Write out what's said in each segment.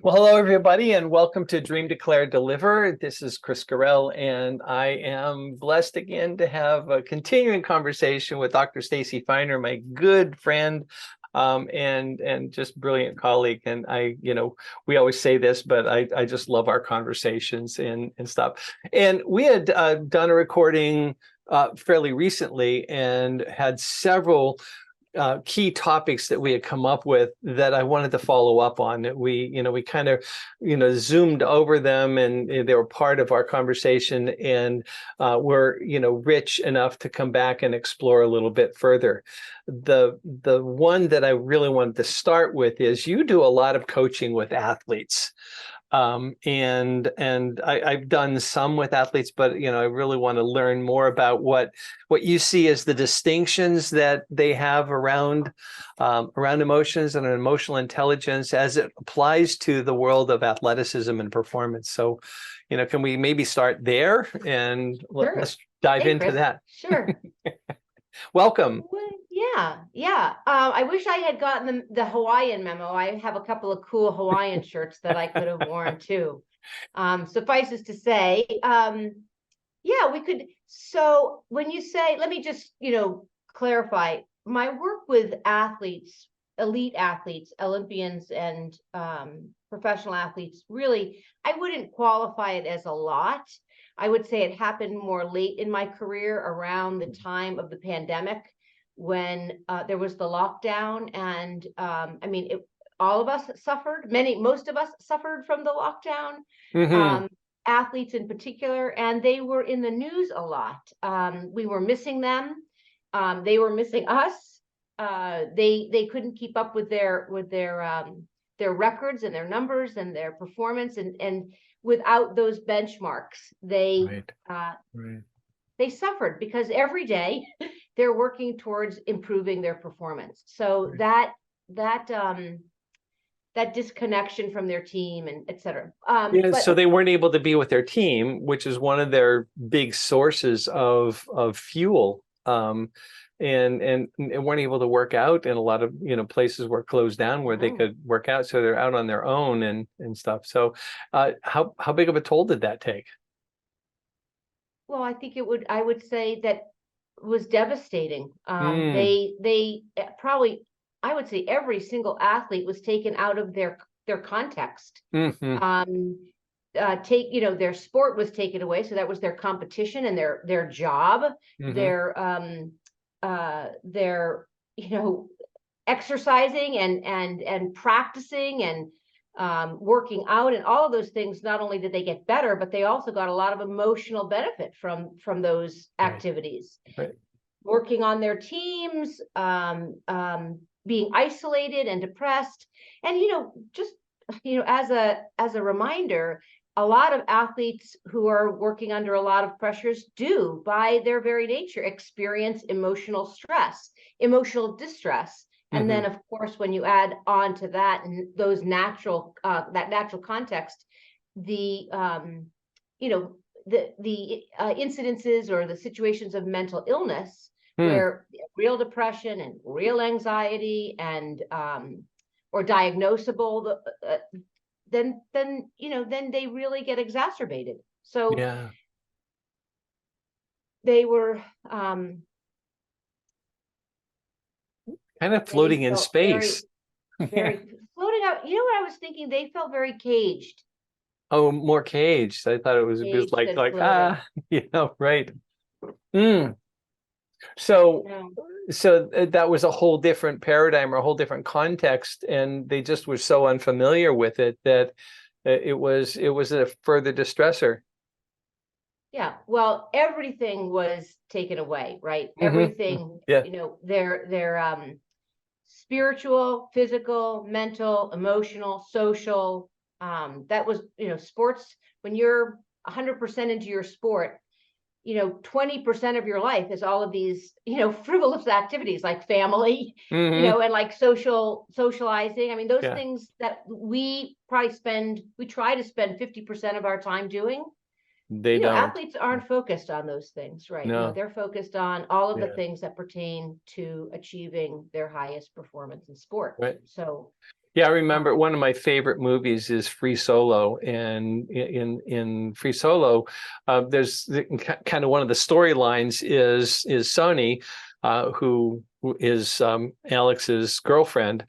Well, hello, everybody, and welcome to Dream, Declare, Deliver. This is Chris Carell, and I am blessed again to have a continuing conversation with Dr. Stacy Feiner, my good friend, and just brilliant colleague. And we always say this, but I just love our conversations and stuff. And we had done a recording fairly recently and had several key topics that we had come up with that I wanted to follow up on. We kind of, zoomed over them, and they were part of our conversation, and were, rich enough to come back and explore a little bit further. The one that I really wanted to start with is you do a lot of coaching with athletes. And I've done some with athletes, but I really want to learn more about what you see as the distinctions that they have around emotions and emotional intelligence as it applies to the world of athleticism and performance. So, can we maybe start there and Sure. let's dive Hey, into Chris. that? Sure. Welcome. Yeah. I wish I had gotten the Hawaiian memo. I have a couple of cool Hawaiian shirts that I could have worn too. Suffices to say, yeah, we could. So when you say, let me just, clarify my work with athletes, elite athletes, Olympians, and professional athletes. Really, I wouldn't qualify it as a lot. I would say it happened more late in my career, around the time of the pandemic, when there was the lockdown. And all of us suffered, most of us suffered from the lockdown, Mm-hmm. athletes in particular, and they were in the news a lot. We were missing them. They were missing us. They couldn't keep up with their records and their numbers and their performance, and without those benchmarks, Right. they suffered, because every day they're working towards improving their performance. So Right. that disconnection from their team, and et cetera. Yeah, But so they weren't able to be with their team, which is one of their big sources of fuel. And weren't able to work out, and a lot of places were closed down where they could work out, so they're out on their own and stuff. So how big of a toll did that take? Well, I would say that was devastating. Mm. They probably, I would say every single athlete was taken out of their context. Mm-hmm. Their sport was taken away, so that was their competition and their job, Mm-hmm. their exercising and practicing and working out, and all of those things. Not only did they get better, but they also got a lot of emotional benefit from those Right. activities. Right. Working on their teams, being isolated and depressed. And just as a reminder, a lot of athletes who are working under a lot of pressures do, by their very nature, experience emotional stress, emotional distress. And then, Mm-hmm. of course, when you add on to that, and those natural context, the incidences or the situations of mental illness, Mm. where real depression and real anxiety and or diagnosable, then they really get exacerbated. So Yeah. they were Kind of they floating in felt very, space. Yeah. very floating out. What I was thinking? They felt very caged. Oh, more caged. I thought it was just Caged and floating. right. Mm. So No. that was a whole different paradigm or a whole different context, and they just were so unfamiliar with it that it was a further distressor. Yeah. Well, everything was taken away, right? Mm-hmm. Everything, Yeah. their spiritual, physical, mental, emotional, social. That was, sports. When you're 100% into your sport, 20% of your life is all of these, frivolous activities like family, Mm-hmm. and like socializing. I mean, those Yeah. things that we try to spend 50% of our time doing. They don't. Athletes aren't focused on those things, right? No. They're focused on all of the Yeah. things that pertain to achieving their highest performance in sport. Right. So Yeah, I remember one of my favorite movies is Free Solo, and in Free Solo, there's kind of one of the storylines is Sony, who is Alex's girlfriend.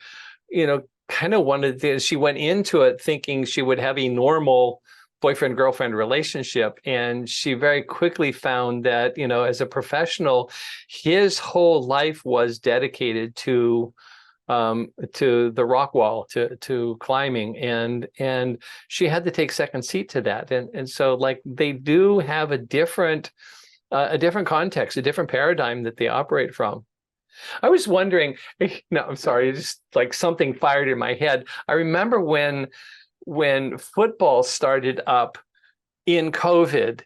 Kind of wanted to, she went into it thinking she would have a normal boyfriend girlfriend relationship, and she very quickly found that as a professional, his whole life was dedicated to the rock wall, to climbing, and she had to take second seat to that, and so like they do have a different context, a different paradigm that they operate from. I was wondering, no, I'm sorry, just like something fired in my head. I remember when football started up in COVID,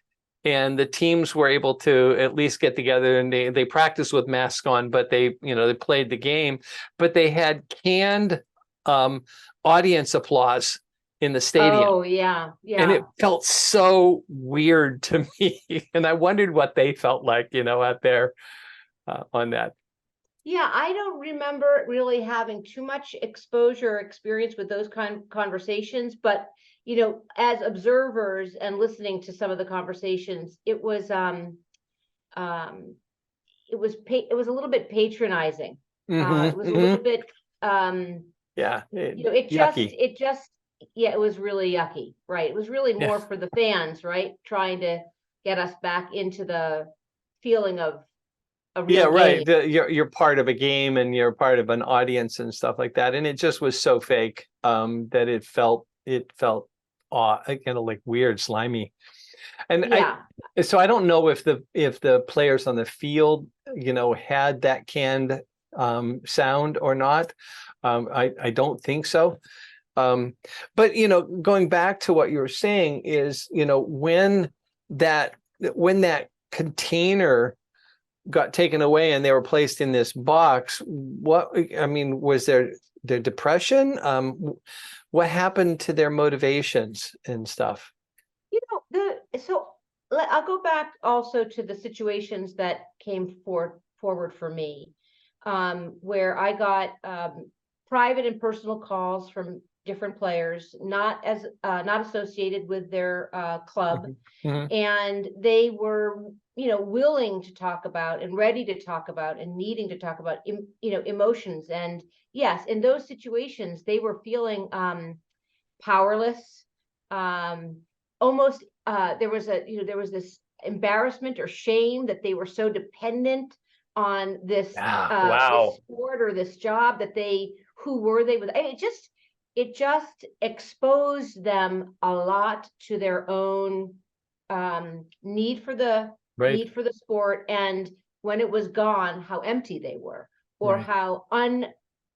and the teams were able to at least get together, and they practiced with masks on, but they played the game, but they had canned audience applause in the stadium. Oh, yeah, And yeah. it felt so weird to me. And I wondered what they felt like, out there on that. Yeah, I don't remember really having too much exposure or experience with those kind of conversations, but as observers and listening to some of the conversations, um it was a little bit patronizing. It was a little bit Yeah, yucky. it just yeah, it was really yucky, right? It was really Yeah. more for the fans, right? Trying to get us back into the feeling of a Yeah, real right. game. You're part of a game, and you're part of an audience and stuff like that. And it just was so fake that it felt kind of like weird, slimy. And Yeah. I don't know if the players on the field, had that canned sound or not. I don't think so. But going back to what you were saying is, when that container got taken away and they were placed in this box, was their depression? What happened to their motivations and stuff? I'll go back also to the situations that came forward for me, where I got private and personal calls from different players, not associated with their club, Mhm. and they were willing to talk about and ready to talk about and needing to talk about emotions. And yes, in those situations they were feeling powerless, um almost there was this embarrassment or shame that they were so dependent on Yeah, this wow. sport or this job, that who were they with it just exposed them a lot to their own need for the Right, sport, and when it was gone, how empty they were, or right, how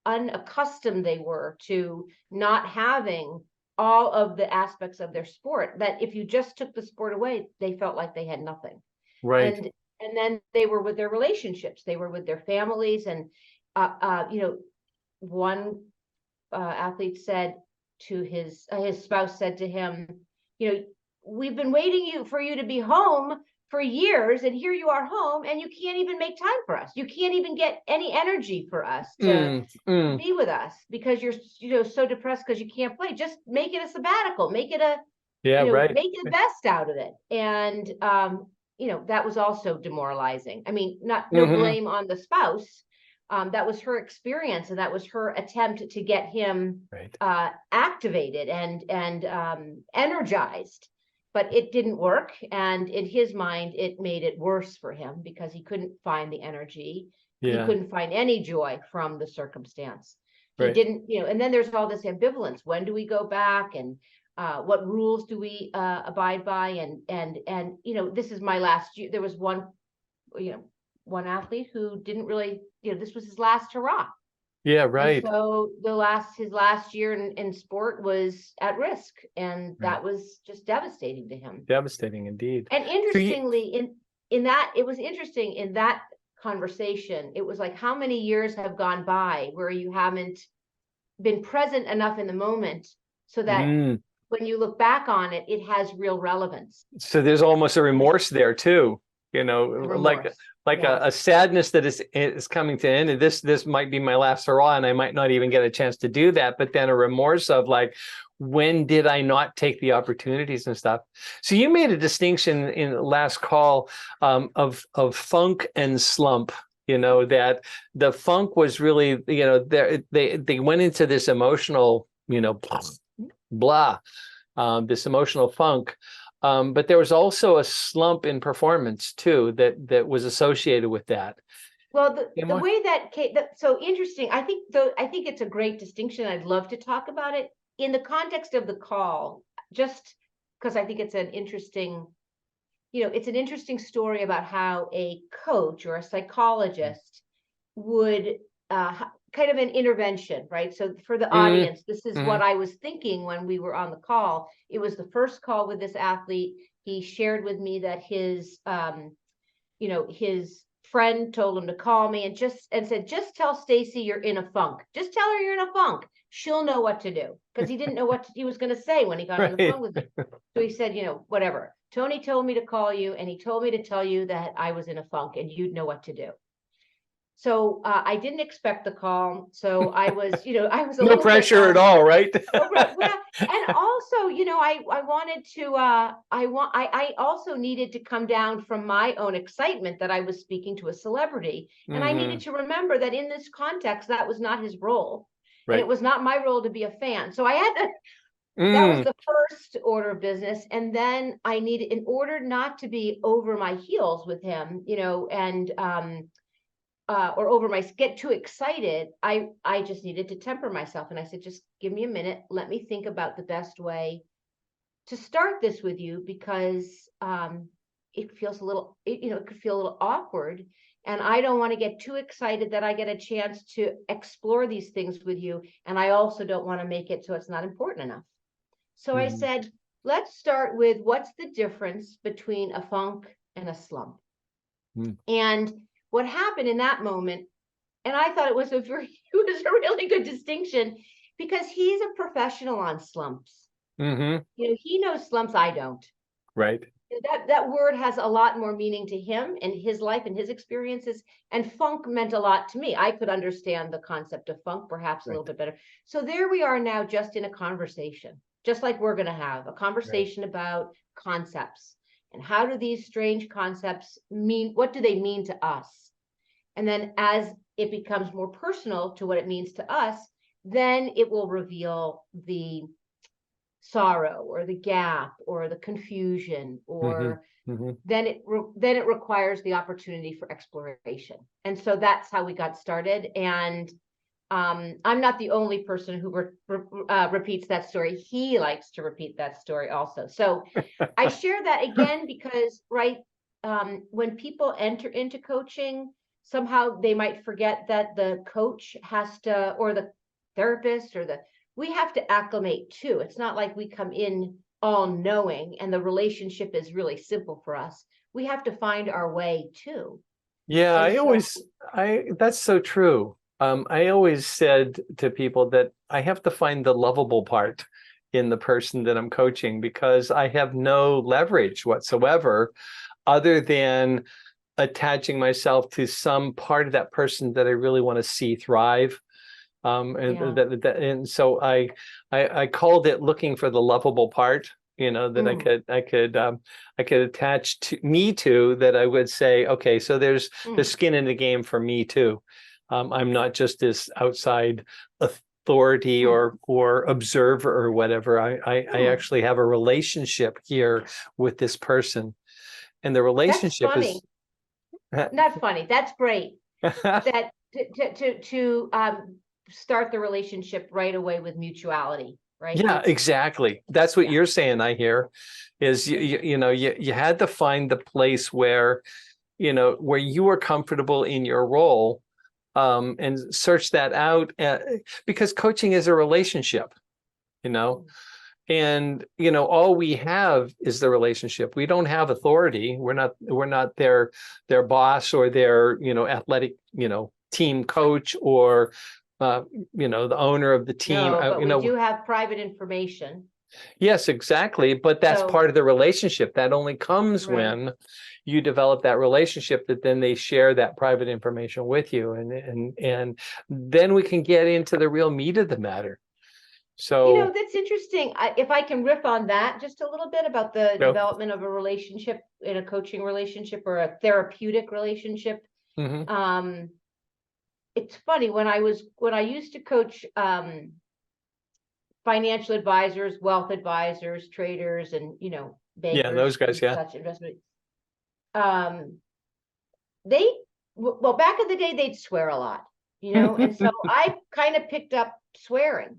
unaccustomed they were to not having all of the aspects of their sport, that if you just took the sport away, they felt like they had nothing. right. And then they were with their relationships, they were with their families, and one athlete said to his spouse said to him, we've been waiting for you to be home for years, and here you are home, and you can't even make time for us. You can't even get any energy for us to Mm, mm. be with us, because you're so depressed because you can't play. Just make it a sabbatical, make it a Yeah, right. make the best out of it. And that was also demoralizing. I mean, no Hmm. blame on the spouse. That was her experience, and that was her attempt to get him Right, activated and energized. But it didn't work, and in his mind it made it worse for him, because he couldn't find the energy, he yeah, couldn't find any joy from the circumstance. He right. didn't, and then there's all this ambivalence. When do we go back, and what rules do we abide by? And this is my last year. There was one athlete who didn't really, this was his last hurrah. Yeah, And right, so his last year in sport was at risk, and right. that was just devastating to him. Devastating indeed. And So you, interestingly, in that, it was interesting in that conversation, it was like, how many years have gone by where you haven't been present enough in the moment, so that mm, when you look back on it, it has real relevance. so there's almost a And remorse there too, a like remorse. like a sadness that is coming to an end. And this might be my last hurrah, and I might not even get a chance to do that. But then a remorse of like, when did I not take the opportunities and stuff? So you made a distinction in the last call of funk and slump. That the funk was really, they went into this emotional, blah, this emotional funk. But there was also a slump in performance too that was associated with that. Well, the way that's so interesting. I think it's a great distinction. I'd love to talk about it in the context of the call, just because I think it's an interesting, it's an interesting story about how a coach or a psychologist would kind of an intervention, right? So for the audience, this is what I was thinking when we were on the call. It was the first call with this athlete. He shared with me that his friend told him to call me and said, just tell Stacy you're in a funk. Just tell her you're in a funk. She'll know what to do, because he didn't know what he was going to say when he got on the phone with me. So he said, whatever. Tony told me to call you, and he told me to tell you that I was in a funk and you'd know what to do. So I didn't expect the call. So I was, I was a no little pressure bit, at all, right? and also, I wanted to, I also needed to come down from my own excitement that I was speaking to a celebrity. And I needed to remember that in this context, that was not his role. Right. And it was not my role to be a fan. So I had to, that was the first order of business. And then I needed, in order not to be over my heels with him, and, or over my, get too excited, I just needed to temper myself. And I said, just give me a minute. Let me think about the best way to start this with you, because it feels a little, it could feel a little awkward. And I don't want to get too excited that I get a chance to explore these things with you. And I also don't want to make it so it's not important enough. So I said, let's start with, what's the difference between a funk and a slump? And what happened in that moment, and I thought it was a really good distinction, because he's a professional on slumps. He knows slumps, I don't. Right. That word has a lot more meaning to him and his life and his experiences. And funk meant a lot to me. I could understand the concept of funk perhaps a little bit better. So there we are now, just in a conversation, just like we're going to have a conversation about concepts. And how do these strange concepts mean? What do they mean to us? And then as it becomes more personal to what it means to us, then it will reveal the sorrow or the gap or the confusion, or then it requires the opportunity for exploration. And so that's how we got started. And I'm not the only person who repeats that story. He likes to repeat that story also. So I share that again because, when people enter into coaching, somehow they might forget that the coach has to, or the therapist, or we have to acclimate too. It's not like we come in all knowing and the relationship is really simple for us. We have to find our way too. Yeah, that's so true. I always said to people that I have to find the lovable part in the person that I'm coaching, because I have no leverage whatsoever other than attaching myself to some part of that person that I really want to see thrive. And so I called it looking for the lovable part, that I could attach to me to, that I would say, okay, so there's the skin in the game for me too. I'm not just this outside authority or observer or whatever. I actually have a relationship here with this person, and the relationship is not funny. That's great. That to start the relationship right away with mutuality, right? Yeah, exactly. That's what you're saying. I hear is you had to find the place where where you were comfortable in your role, and search that out, because coaching is a relationship, and all we have is the relationship. We don't have authority. We're not their boss or their athletic team coach or the owner of the team. No, but we do have private information. Yes, exactly. But that's So, part of the relationship. That only comes right. when you develop that relationship, that then they share that private information with you. And then we can get into the real meat of the matter. So, That's interesting. If I can riff on that just a little bit about the you know, development of a relationship in a coaching relationship or a therapeutic relationship. mhm. It's funny when I used to coach financial advisors, wealth advisors, traders, and Yeah, bankers those guys, and yeah. such investment. They well, back in the day they'd swear a lot, and so I kind of picked up swearing.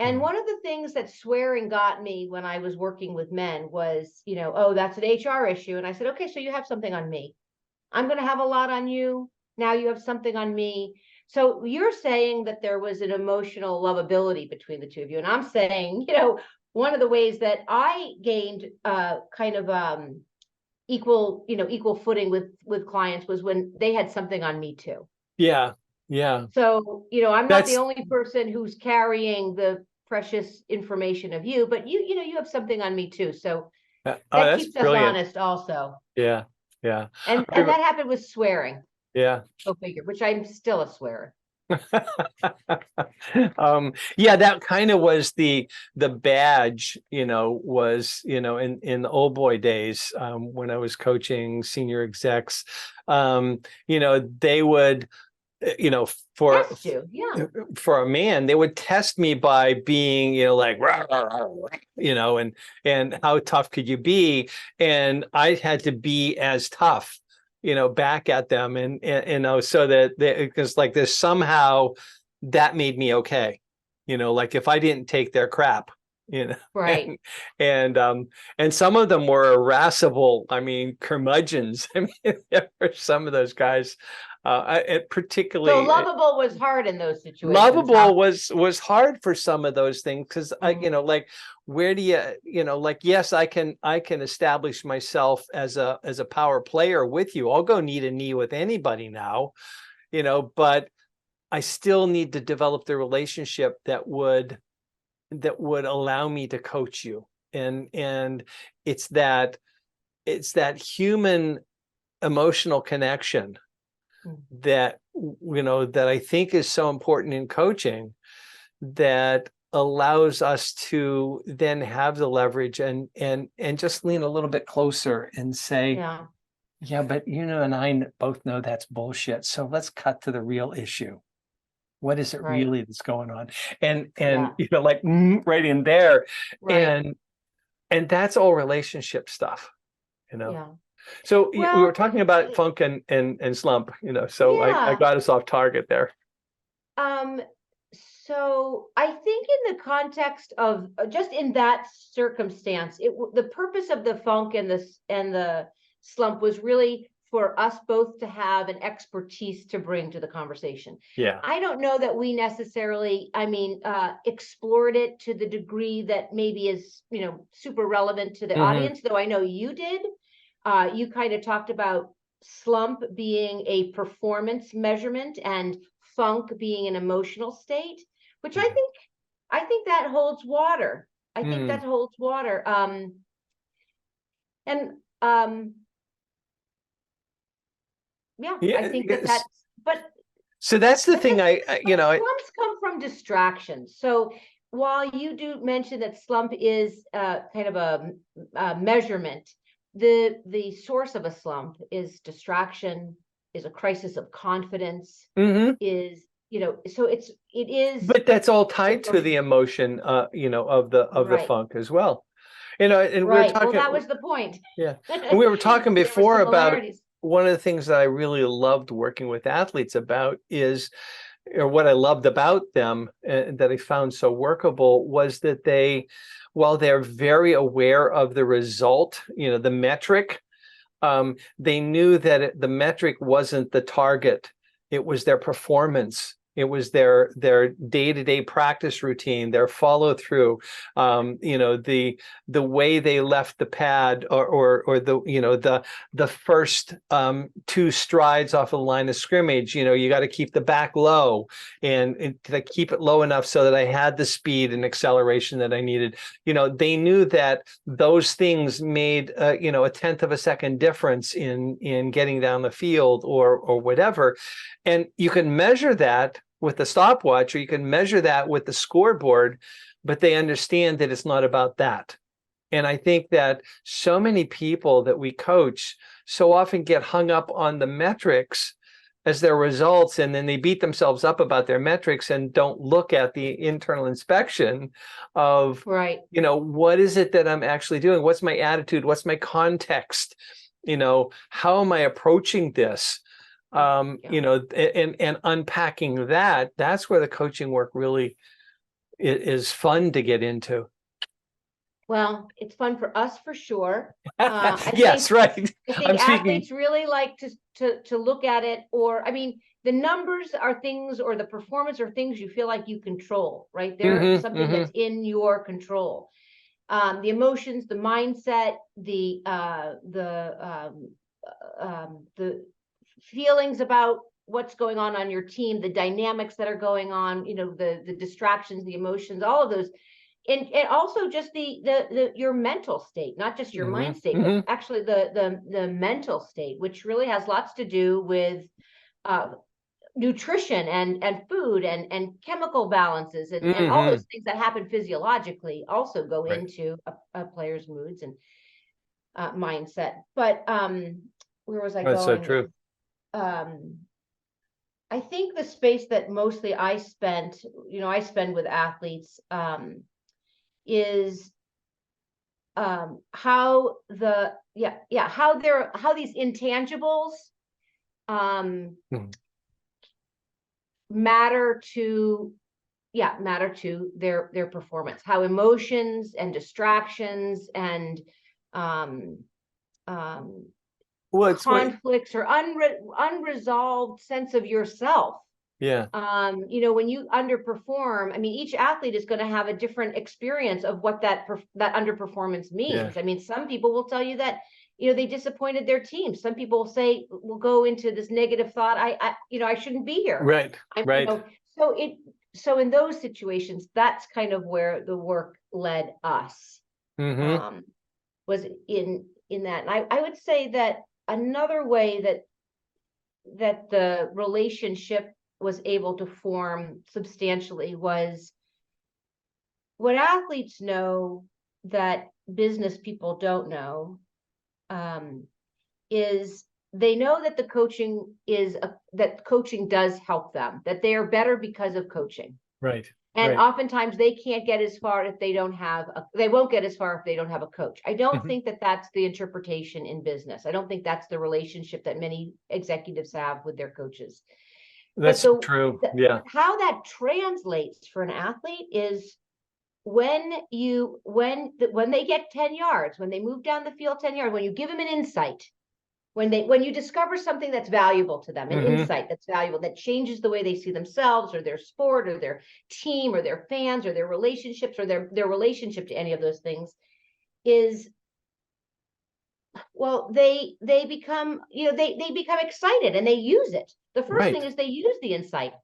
And one of the things that swearing got me when I was working with men was, oh, that's an HR issue. And I said, okay, so you have something on me. I'm going to have a lot on you. Now you have something on me. So you're saying that there was an emotional lovability between the two of you. And I'm saying, one of the ways that I gained kind of equal footing with clients was when they had something on me too. Yeah, yeah. So, I'm not the That's only person who's carrying the precious information of you, but you have something on me too. So oh, that that's keeps us brilliant. honest also. Yeah, yeah. And that happened with swearing. Yeah. Go figure, which I'm still a swearer. Yeah, that kind of was the badge, was, in the old boy days, when I was coaching senior execs, they would, for Test you, yeah. for a man, they would test me by being, like, rah, rah, rah, rah, and how tough could you be? And I had to be as tough, back at them, and so that because like this somehow that made me okay, like if I didn't take their crap, Right. and some of them were irascible. I mean, curmudgeons. I mean, there were some of those guys. So Particularly lovable was hard in those situations, huh? lovable was hard for some of those things because like where do like, yes, I can establish myself as a power player with you. I'll go knee to knee with anybody now, but I still need to develop the relationship that would allow me to coach you. And it's that human emotional connection that that I think is so important in coaching, that allows us to then have the leverage and just lean a little bit closer and say, yeah, but and I both know that's bullshit, so let's cut to the real issue. What is it Right. really that's going on? And Yeah. like, right in there. Right. And that's all relationship stuff. Yeah. So we were Well, talking about funk and slump, so I yeah. got us off target there. Um, so I think in the context of just in that circumstance, the purpose of the funk and the slump was really for us both to have an expertise to bring to the conversation. Yeah. I don't know that we necessarily, explored it to the degree that maybe is, super relevant to the audience, though I know you did. You kind of talked about slump being a performance measurement and funk being an emotional state, which I think that holds water. I think that holds water. And Yeah. I think that's but So that's the thing. slumps come from distractions. So while you do mention that slump is kind of a measurement, the source of a slump is distraction, is a crisis of confidence, is so it is. But that's all tied to the emotion, of the Right. funk as well. And we were Right. Well, talking, that was the point. yeah, and we were talking There were before about similarities. one of the things that I really loved working with athletes about is, or what I loved about them, that I found so workable, was that while they're very aware of the result, the metric, they knew that the metric wasn't the target. It was their performance, It was their day-to-day practice routine, their follow through, the way they left the pad, or the first two strides off of the line of scrimmage. You got to keep the back low and to keep it low enough so that I had the speed and acceleration that I needed. They knew that those things made a tenth of a second difference in getting down the field or whatever. And you can measure that with the stopwatch, or you can measure that with the scoreboard, but they understand that it's not about that. And I think that so many people that we coach so often get hung up on the metrics as their results, and then they beat themselves up about their metrics and don't look at the internal inspection of, right, what is it that I'm actually doing? What's my attitude? What's my context? How am I approaching this? And unpacking that, that's where the coaching work really is fun to get into. Well, it's fun for us for sure. Yes, right. I think athletes really like to look at it, or the numbers are things, or the performance are things you feel like you control, right? They're something that's in your control. The emotions, the mindset, the feelings about what's going on your team, the dynamics that are going on, the distractions, the emotions, all of those. And also just your mental state, not just your mind state, but actually the mental state, which really has lots to do with nutrition and food and chemical balances and all those things that happen physiologically also go into a player's moods and mindset. But where was I going? That's so true. I think the space that mostly I spend with athletes is how these intangibles matter to their performance, how emotions and distractions and conflicts or unresolved sense of yourself. When you underperform, each athlete is going to have a different experience of what that underperformance means. Some people will tell you that they disappointed their team. Some people will go into this negative thought, I shouldn't be here. Right. So in those situations, that's kind of where the work led us. Was in that. And I would say that another way that the relationship was able to form substantially was what athletes know that business people don't know, is they know that that coaching does help them, that they are better because of coaching. Right. And oftentimes they can't get as far if they don't have they won't get as far if they don't have a coach. I don't think that that's the interpretation in business. I don't think that's the relationship that many executives have with their coaches. That's true. Yeah. How that translates for an athlete is when they get 10 yards, when they move down the field 10 yards, when you give them an insight, when you discover something that's valuable to them, an insight that's valuable, that changes the way they see themselves or their sport or their team or their fans or their relationships or their relationship to any of those things, is, well, they become, they become excited and they use it. The first thing is they use the insight.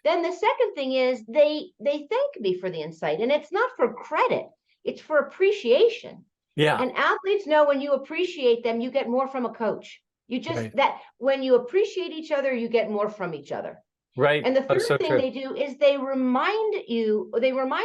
Then the second thing is they thank me for the insight, and it's not for credit, it's for appreciation. Yeah. And athletes know when you appreciate them, you get more from a coach. That when you appreciate each other, you get more from each other. Right. And the third thing they do is they remind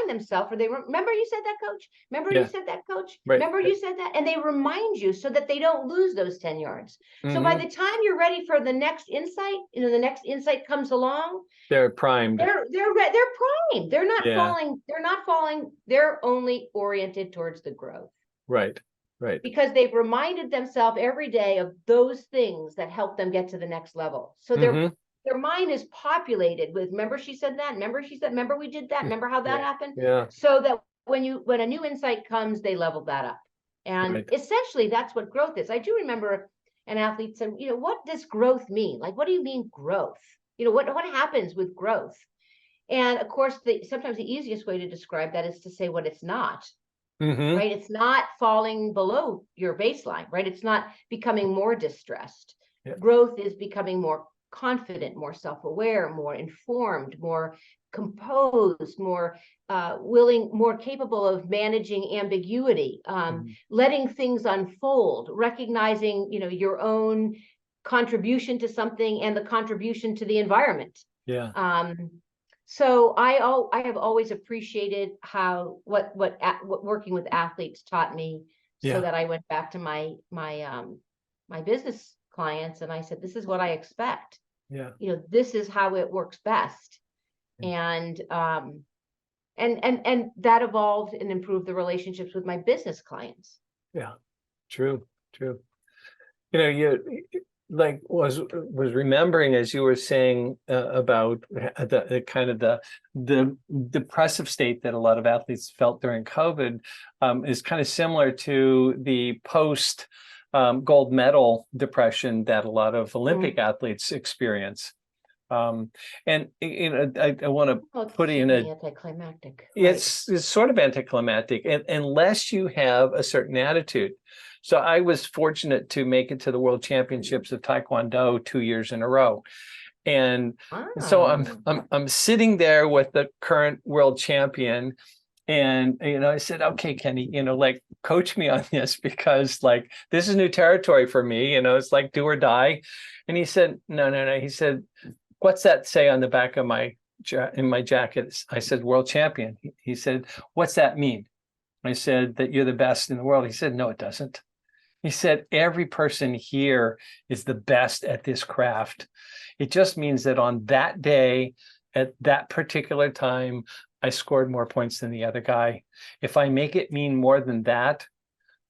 themselves, or remember you said that, coach? Remember you said that, coach? Remember you said that? And they remind you so that they don't lose those 10 yards. So by the time you're ready for the next insight, the next insight comes along, they're primed. They're primed. They're not falling. They're not falling. They're only oriented towards the growth. Right. Because they've reminded themselves every day of those things that help them get to the next level. So their mind is populated with, remember she said that, remember she said, remember we did that, remember how that happened? Yeah. So that when a new insight comes, they level that up. And essentially that's what growth is. I do remember an athlete said, what does growth mean? Like, what do you mean growth? what happens with growth? And of course, sometimes the easiest way to describe that is to say what it's not. Right? It's not falling below your baseline, right? It's not becoming more distressed. Yeah. Growth is becoming more confident, more self-aware, more informed, more composed, more willing, more capable of managing ambiguity, letting things unfold, recognizing, your own contribution to something and the contribution to the environment. Yeah. So I have always appreciated how what working with athletes taught me, so that I went back to my business clients and I said, this is what I expect. Yeah. This is how it works best. And that evolved and improved the relationships with my business clients. Yeah. True. You like was remembering as you were saying about the kind of the depressive state that a lot of athletes felt during COVID is kind of similar to the post gold medal depression that a lot of Olympic athletes experience. And I want to put in a anticlimactic. It's sort of anticlimactic unless you have a certain attitude. So I was fortunate to make it to the World Championships of Taekwondo 2 years in a row. And so I'm sitting there with the current world champion. And, I said, okay, Kenny, like coach me on this because like, this is new territory for me, it's like do or die. And he said, no. He said, what's that say on the back of my jacket? I said, world champion. He said, what's that mean? I said, that you're the best in the world. He said, no, it doesn't. He said, every person here is the best at this craft. It just means that on that day, at that particular time, I scored more points than the other guy. If I make it mean more than that,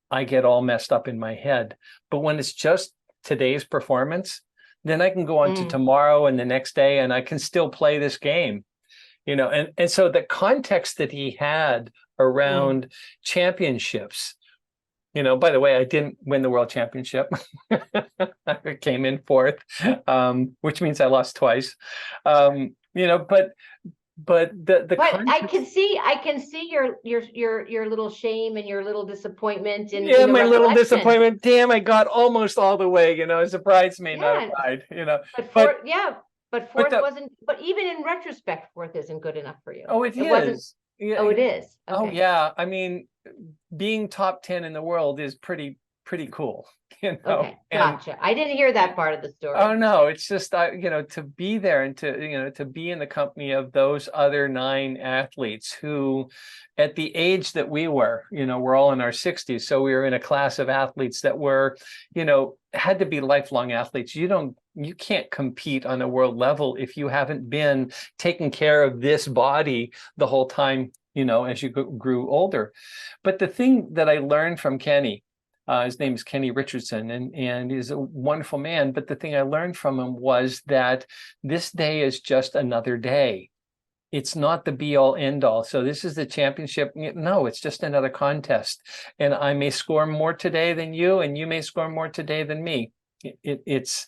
I get all messed up in my head. But when it's just today's performance, then I can go on to tomorrow and the next day, and I can still play this game. And so the context that he had around championships, by the way, I didn't win the world championship. I came in fourth, which means I lost twice. But I can see your little shame and your little disappointment and my little disappointment. Damn, I got almost all the way. Surprise may not have died. But fourth wasn't. But even in retrospect, fourth isn't good enough for you. Oh, it is. Yeah. Oh, it is. Okay. Oh, yeah. I mean, being top 10 in the world is pretty cool. Okay, gotcha. I didn't hear that part of the story. Oh no, it's just to be there and to be in the company of those other 9 athletes who, at the age that we were, we're all in our 60s, so we were in a class of athletes that were, had to be lifelong athletes. You can't compete on a world level if you haven't been taking care of this body the whole time, as you grew older. But the thing that I learned from Kenny, his name is Kenny Richardson, and he's a wonderful man. But the thing I learned from him was that this day is just another day. It's not the be all end all. So this is the championship. No, it's just another contest. And I may score more today than you, and you may score more today than me. It's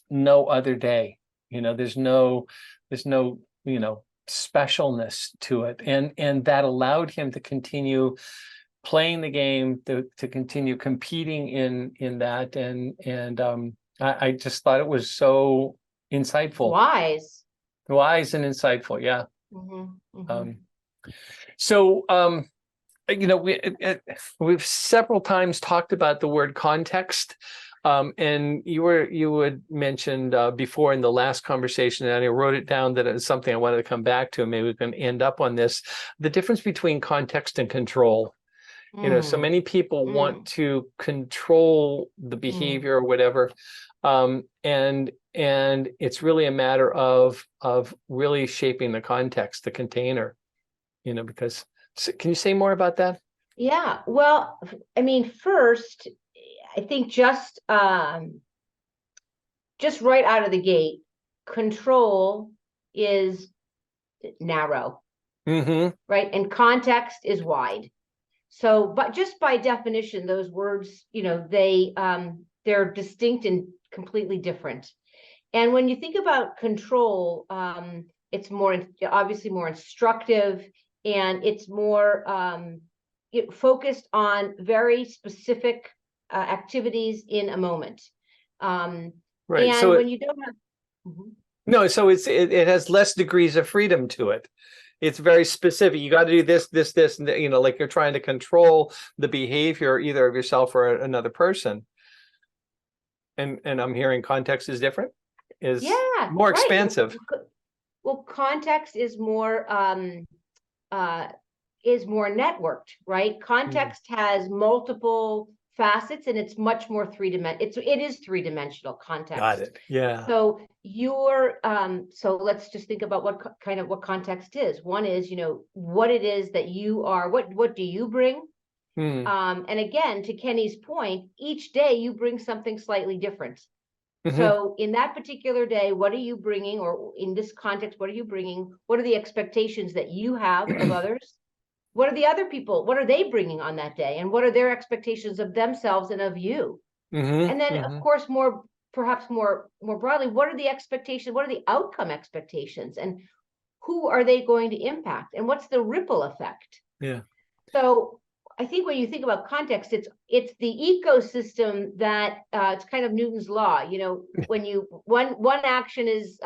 no other day. There's no specialness to it. And that allowed him to continue playing the game, to continue competing in that, and I just thought it was so insightful, wise and insightful. Yeah. So we've several times talked about the word context, and you had mentioned before in the last conversation, and I wrote it down that it was something I wanted to come back to, and maybe we can end up on this: the difference between context and control. So many people want to control the behavior or whatever. And it's really a matter of really shaping the context, the container, because can you say more about that? Yeah, well, I mean, first, I think just right out of the gate, control is narrow, right? And context is wide. So, but just by definition, those words, they're distinct and completely different. And when you think about control, it's obviously more instructive, and it's more focused on very specific activities in a moment. Right. And So when you don't have, Mhm. no, so it has less degrees of freedom to it. It's very specific. You got to do this, this, this, and like you're trying to control the behavior either of yourself or another person. And I'm hearing context is different, is Yeah, more right. expansive. Well, context is more networked, right? Context has multiple facets, and it's much more three-dimensional. It is three-dimensional context. Got it. Yeah. So so let's just think about what context is. One is, what it is that you are, what do you bring? And again, to Kenny's point, each day you bring something slightly different. So in that particular day, what are you bringing? Or in this context, what are you bringing? What are the expectations that you have of others? What are the other people? What are they bringing on that day? And what are their expectations of themselves and of you? And then, of course, perhaps more broadly, what are the expectations? What are the outcome expectations? And who are they going to impact? And what's the ripple effect? Yeah. So I think when you think about context, it's the ecosystem that it's kind of Newton's law. When one action is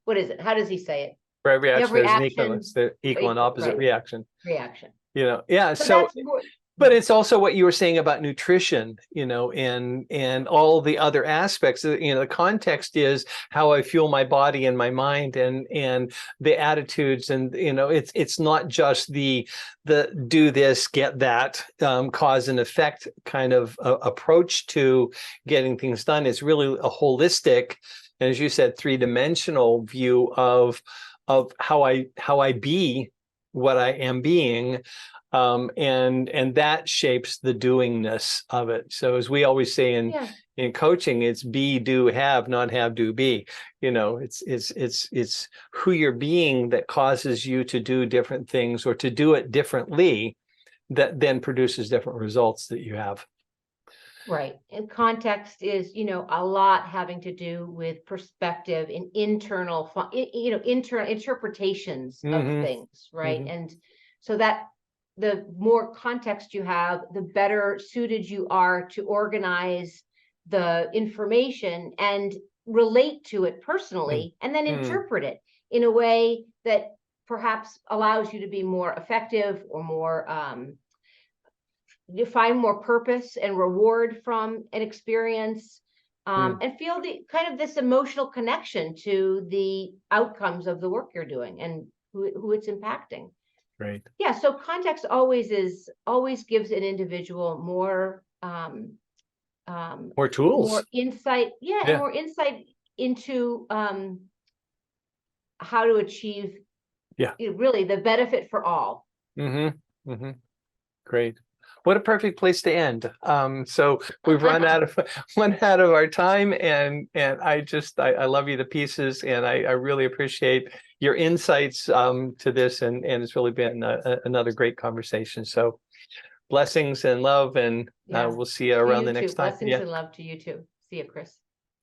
what is it? How does he say it? For every action, Every there's an action, equal and opposite right, reaction. reaction. Yeah. So So that's more, but it's also what you were saying about nutrition, and all the other aspects. The context is how I fuel my body and my mind, and the attitudes, and it's not just the do this, get that, cause and effect kind of approach to getting things done. It's really a holistic, and as you said, three-dimensional view of how I be what I am being. And that shapes the doingness of it. So as we always say in coaching, it's be, do, have, not have, do, be. It's who you're being that causes you to do different things or to do it differently, that then produces different results that you have. Right. And context is, a lot having to do with perspective and internal interpretations of things, right? And so that the more context you have, the better suited you are to organize the information and relate to it personally, and then interpret it in a way that perhaps allows you to be more effective or more you find more purpose and reward from an experience, and feel the kind of this emotional connection to the outcomes of the work you're doing and who it's impacting. Right. Yeah. So context always gives an individual more tools, more insight. Yeah. And more insight into how to achieve really the benefit for all. Great. What a perfect place to end. So we've run out of our time, and I love you to pieces, and I really appreciate your insights to this, and it's really been another great conversation. So blessings and love, and we'll see you around the next time. Blessings and love to you too. See you, Chris.